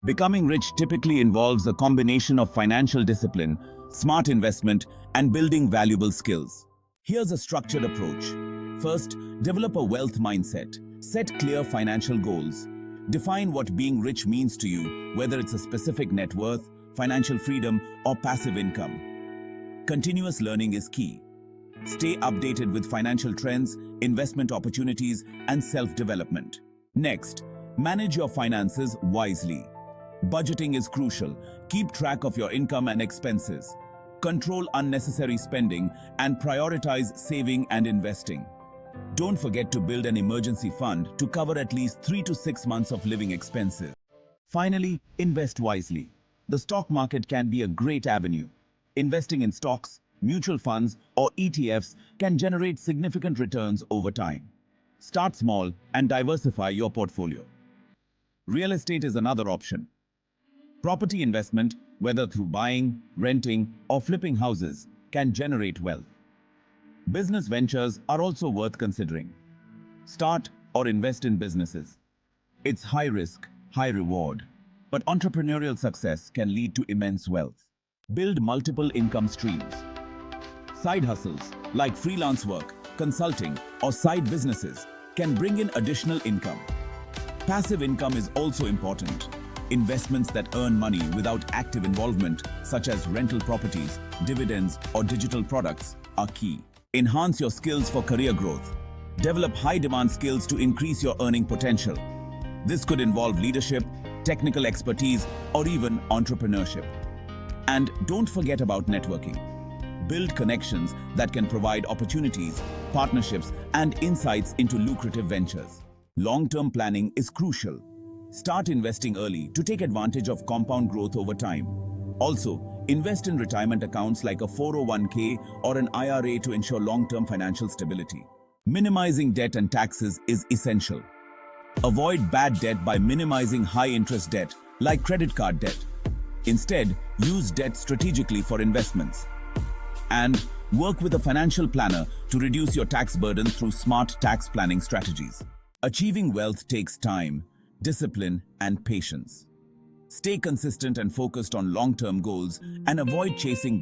Becoming rich typically involves a combination of financial discipline, smart investment, and building valuable skills. Here's a structured approach. First, develop a wealth mindset. Set clear financial goals. Define what being rich means to you, whether it's a specific net worth, financial freedom, or passive income. Continuous learning is key. Stay updated with financial trends, investment opportunities, and self-development. Next, manage your finances wisely. Budgeting is crucial. Keep track of your income and expenses. Control unnecessary spending and prioritize saving and investing. Don't forget to build an emergency fund to cover at least 3 to 6 months of living expenses. Finally, invest wisely. The stock market can be a great avenue. Investing in stocks, mutual funds, or ETFs can generate significant returns over time. Start small and diversify your portfolio. Real estate is another option. Property investment, whether through buying, renting, or flipping houses, can generate wealth. Business ventures are also worth considering. Start or invest in businesses. It's high risk, high reward, but entrepreneurial success can lead to immense wealth. Build multiple income streams. Side hustles like freelance work, consulting, or side businesses can bring in additional income. Passive income is also important. Investments that earn money without active involvement, such as rental properties, dividends, or digital products, are key. Enhance your skills for career growth. Develop high-demand skills to increase your earning potential. This could involve leadership, technical expertise, or even entrepreneurship. And don't forget about networking. Build connections that can provide opportunities, partnerships, and insights into lucrative ventures. Long-term planning is crucial. Start investing early to take advantage of compound growth over time. Also, invest in retirement accounts like a 401k or an IRA to ensure long-term financial stability. Minimizing debt and taxes is essential. Avoid bad debt by minimizing high-interest debt, like credit card debt. Instead, use debt strategically for investments. And work with a financial planner to reduce your tax burden through smart tax planning strategies. Achieving wealth takes time, discipline, and patience. Stay consistent and focused on long-term goals and avoid chasing